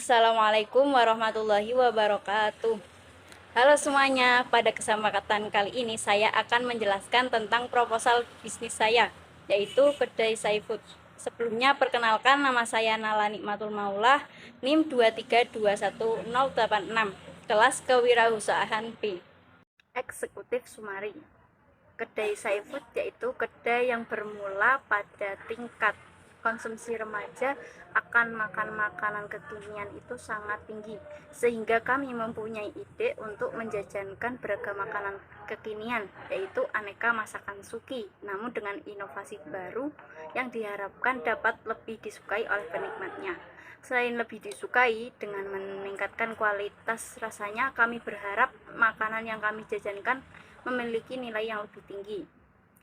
Assalamualaikum warahmatullahi wabarakatuh. Halo semuanya, pada kesempatan kali ini saya akan menjelaskan tentang proposal bisnis saya, yaitu kedai Seafood. Sebelumnya perkenalkan, nama saya Nala Nikmatul Maulah, NIM 2321086, kelas kewirausahaan B. Eksekutif Sumari. Kedai Seafood yaitu kedai yang bermula pada tingkat konsumsi remaja akan makan makanan kekinian itu sangat tinggi, sehingga kami mempunyai ide untuk menjajankan beragam makanan kekinian, yaitu aneka masakan suki, namun dengan inovasi baru yang diharapkan dapat lebih disukai oleh penikmatnya. Selain lebih disukai dengan meningkatkan kualitas rasanya, kami berharap makanan yang kami jajankan memiliki nilai yang lebih tinggi.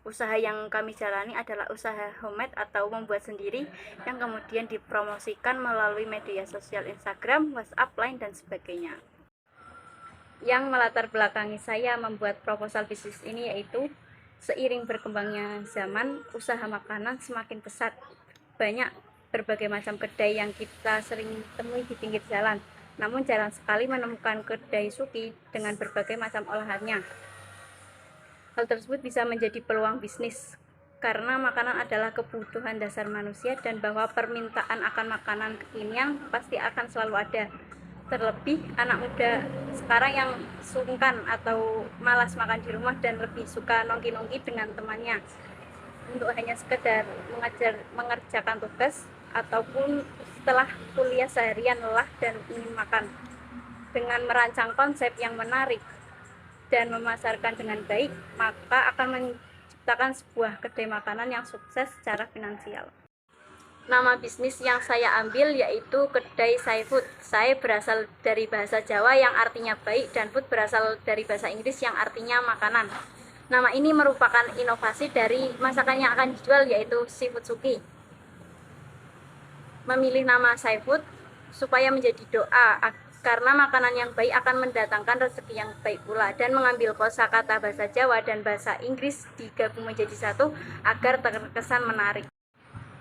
Usaha yang kami jalani adalah usaha homemade atau membuat sendiri yang kemudian dipromosikan melalui media sosial Instagram, WhatsApp, Line, dan sebagainya. Yang melatar belakangi saya membuat proposal bisnis ini yaitu seiring berkembangnya zaman, usaha makanan semakin pesat. Banyak berbagai macam kedai yang kita sering temui di pinggir jalan, namun jarang sekali menemukan kedai suki dengan berbagai macam olahannya. Hal tersebut bisa menjadi peluang bisnis karena makanan adalah kebutuhan dasar manusia dan bahwa permintaan akan makanan kekinian pasti akan selalu ada. Terlebih anak muda sekarang yang sungkan atau malas makan di rumah dan lebih suka nongki-nongki dengan temannya untuk hanya sekedar mengerjakan tugas ataupun setelah kuliah seharian lelah dan ingin makan. Dengan merancang konsep yang menarik dan memasarkan dengan baik, maka akan menciptakan sebuah kedai makanan yang sukses secara finansial. Nama bisnis yang saya ambil yaitu kedai Seafood. Saya berasal dari bahasa Jawa yang artinya baik dan food berasal dari bahasa Inggris yang artinya makanan. Nama ini merupakan inovasi dari masakan yang akan dijual yaitu seafood suki. Memilih nama Seafood supaya menjadi doa karena makanan yang baik akan mendatangkan rezeki yang baik pula, dan mengambil kosakata bahasa Jawa dan bahasa Inggris digabung menjadi satu agar terkesan menarik.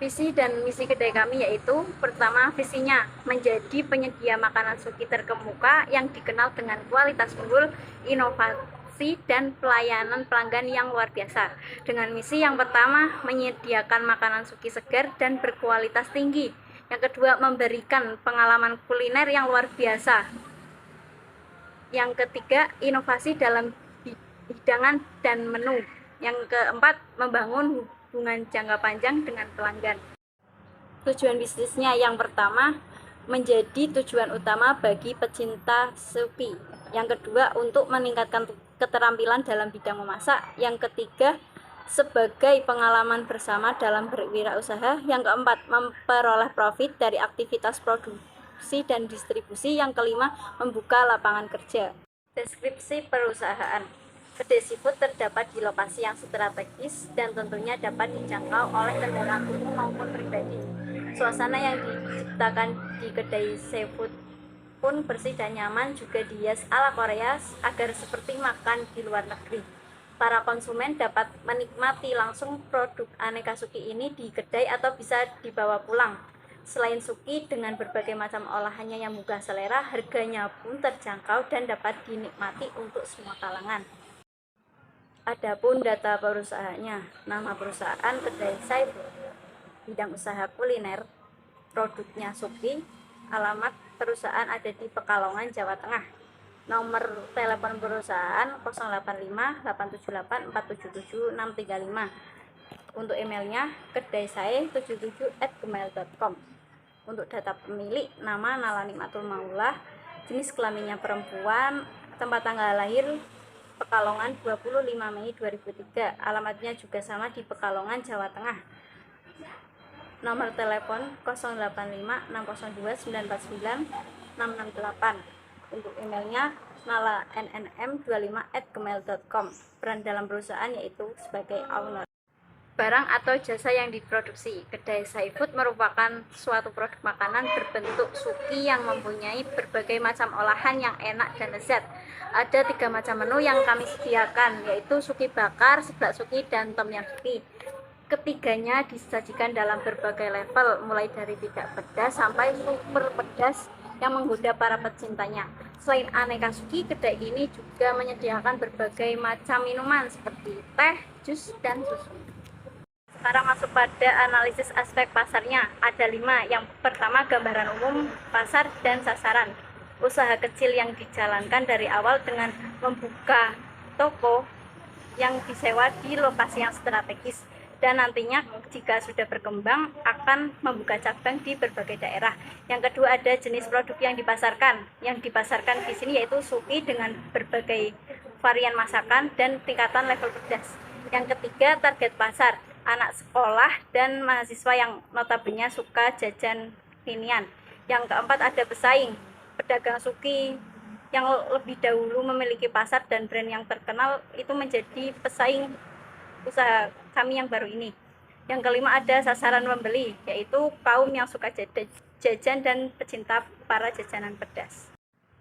Visi dan misi kedai kami yaitu, pertama, visinya menjadi penyedia makanan suki terkemuka yang dikenal dengan kualitas unggul, inovasi, dan pelayanan pelanggan yang luar biasa. Dengan misi yang pertama, menyediakan makanan suki segar dan berkualitas tinggi. Yang kedua, memberikan pengalaman kuliner yang luar biasa. Yang ketiga, inovasi dalam hidangan dan menu. Yang keempat, membangun hubungan jangka panjang dengan pelanggan. Tujuan bisnisnya yang pertama, menjadi tujuan utama bagi pecinta suki. Yang kedua, untuk meningkatkan keterampilan dalam bidang memasak. Yang ketiga, sebagai pengalaman bersama dalam berwirausaha. Yang keempat, memperoleh profit dari aktivitas produksi dan distribusi. Yang kelima, membuka lapangan kerja. Deskripsi perusahaan. Kedai seafood terdapat di lokasi yang strategis dan tentunya dapat dijangkau oleh kendaraan umum maupun pribadi. Suasana yang diciptakan di kedai seafood pun bersih dan nyaman, juga dihias ala Korea agar seperti makan di luar negeri. Para konsumen dapat menikmati langsung produk aneka suki ini di kedai atau bisa dibawa pulang. Selain suki dengan berbagai macam olahannya yang mudah selera, harganya pun terjangkau dan dapat dinikmati untuk semua kalangan. Adapun data perusahaannya, nama perusahaan kedai Seafood, bidang usaha kuliner, produknya suki, alamat perusahaan ada di Pekalongan, Jawa Tengah. Nomor telepon perusahaan 085 878 477 635. Untuk emailnya kedaisai77@gmail.com. Untuk data pemilik, nama Nala Nikmatul Maulah, jenis kelaminnya perempuan, tempat tanggal lahir Pekalongan 25 Mei 2003. Alamatnya juga sama di Pekalongan, Jawa Tengah. Nomor telepon 085 602 949 668. Untuk emailnya nalanmm25@gmail.com. Peran dalam perusahaan yaitu sebagai owner. Barang atau jasa yang diproduksi. Kedai Seafood merupakan suatu produk makanan berbentuk suki yang mempunyai berbagai macam olahan yang enak dan lezat. Ada 3 macam menu yang kami sediakan, yaitu suki bakar, seblak suki, dan tom yam suki. Ketiganya disajikan dalam berbagai level, mulai dari tidak pedas sampai super pedas yang menggoda para pecintanya. Selain aneka suki, kedai ini juga menyediakan berbagai macam minuman seperti teh, jus, dan susu. Sekarang masuk pada analisis aspek pasarnya. Ada 5. Yang pertama, gambaran umum pasar dan sasaran. Usaha kecil yang dijalankan dari awal dengan membuka toko yang disewa di lokasi yang strategis, dan nantinya jika sudah berkembang akan membuka cabang di berbagai daerah. Yang kedua, ada jenis produk yang dipasarkan. Yang dipasarkan di sini yaitu suki dengan berbagai varian masakan dan tingkatan level pedas. Yang ketiga, target pasar, anak sekolah dan mahasiswa yang notabene suka jajan kekinian. Yang keempat, ada pesaing, pedagang suki yang lebih dahulu memiliki pasar dan brand yang terkenal itu menjadi pesaing usaha kami yang baru ini. Yang kelima, ada sasaran pembeli, yaitu kaum yang suka jajan dan pecinta para jajanan pedas.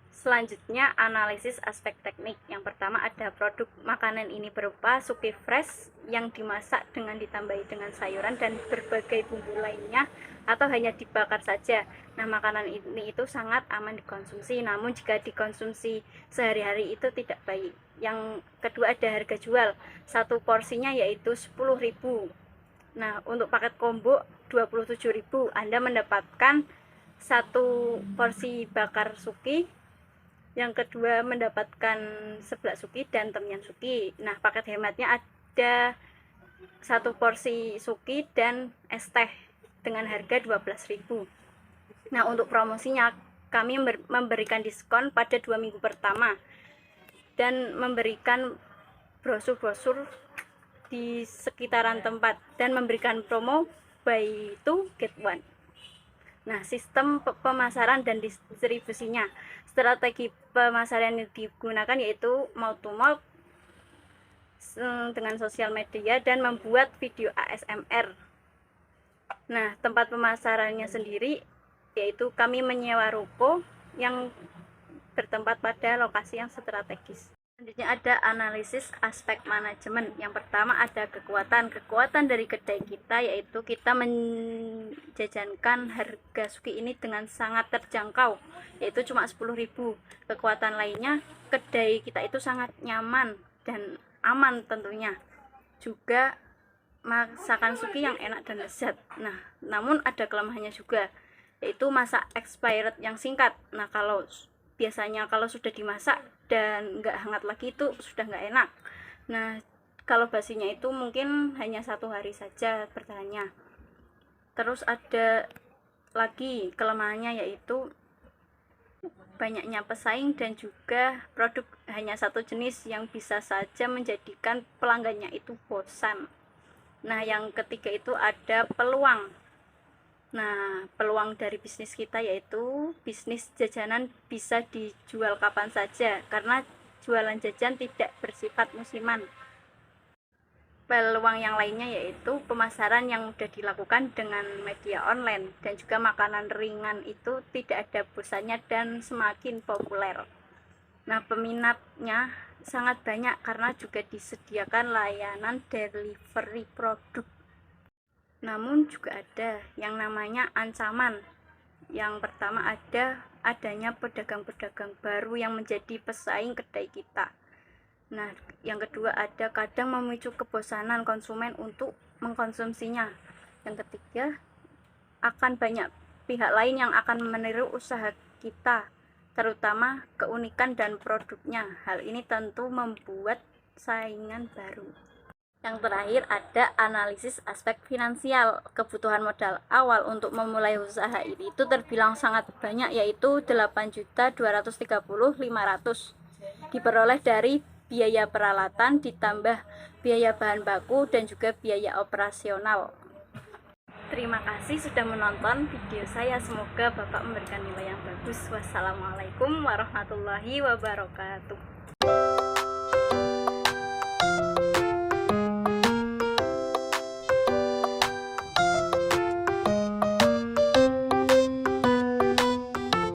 Selanjutnya, analisis aspek teknik. Yang pertama, ada produk makanan ini berupa suki fresh yang dimasak dengan ditambahi dengan sayuran dan berbagai bumbu lainnya atau hanya dibakar saja. Nah, makanan ini itu sangat aman dikonsumsi, namun jika dikonsumsi sehari-hari itu tidak baik. Yang kedua, ada harga jual. Satu porsinya yaitu 10.000. Nah, untuk paket combo 27.000, Anda mendapatkan satu porsi bakar suki. Yang kedua, mendapatkan seblak suki dan temyan suki. Nah, paket hematnya ada satu porsi suki dan es teh dengan harga 12.000. Nah, untuk promosinya kami memberikan diskon pada 2 minggu pertama dan memberikan brosur-brosur di sekitaran tempat dan memberikan promo buy 2 get 1. Nah, sistem pemasaran dan distribusinya. Strategi pemasaran yang digunakan yaitu mouth to mouth dengan sosial media dan membuat video ASMR. Nah, tempat pemasarannya sendiri yaitu kami menyewa ruko yang bertempat pada lokasi yang strategis. Selanjutnya ada analisis aspek manajemen. Yang pertama, ada kekuatan dari kedai kita, yaitu kita menjajankan harga suki ini dengan sangat terjangkau, yaitu cuma 10.000. Kekuatan lainnya, kedai kita itu sangat nyaman dan aman tentunya. Juga masakan suki yang enak dan lezat. Nah, namun ada kelemahannya juga, yaitu masa expired yang singkat. Nah, biasanya kalau sudah dimasak dan nggak hangat lagi itu sudah nggak enak. Nah, kalau basinya itu mungkin hanya 1 hari saja bertahannya. Terus ada lagi kelemahannya, yaitu banyaknya pesaing dan juga produk hanya satu jenis yang bisa saja menjadikan pelanggannya itu bosan. Nah, yang ketiga itu ada peluang. Nah, peluang dari bisnis kita yaitu bisnis jajanan bisa dijual kapan saja karena jualan jajan tidak bersifat musiman. Peluang yang lainnya yaitu pemasaran yang mudah dilakukan dengan media online dan juga makanan ringan itu tidak ada bosannya dan semakin populer. Nah, peminatnya sangat banyak karena juga disediakan layanan delivery produk. Namun juga ada yang namanya ancaman. Yang pertama, adanya pedagang-pedagang baru yang menjadi pesaing kedai kita. Nah, yang kedua, ada kadang memicu kebosanan konsumen untuk mengkonsumsinya. Yang ketiga, akan banyak pihak lain yang akan meniru usaha kita, terutama keunikan dan produknya. Hal ini tentu membuat saingan baru. Yang terakhir, ada analisis aspek finansial. Kebutuhan modal awal untuk memulai usaha ini itu terbilang sangat banyak, yaitu 8.230.500. Diperoleh dari biaya peralatan ditambah biaya bahan baku dan juga biaya operasional. Terima kasih sudah menonton video saya. Semoga Bapak memberikan nilai yang bagus. Wassalamualaikum warahmatullahi wabarakatuh.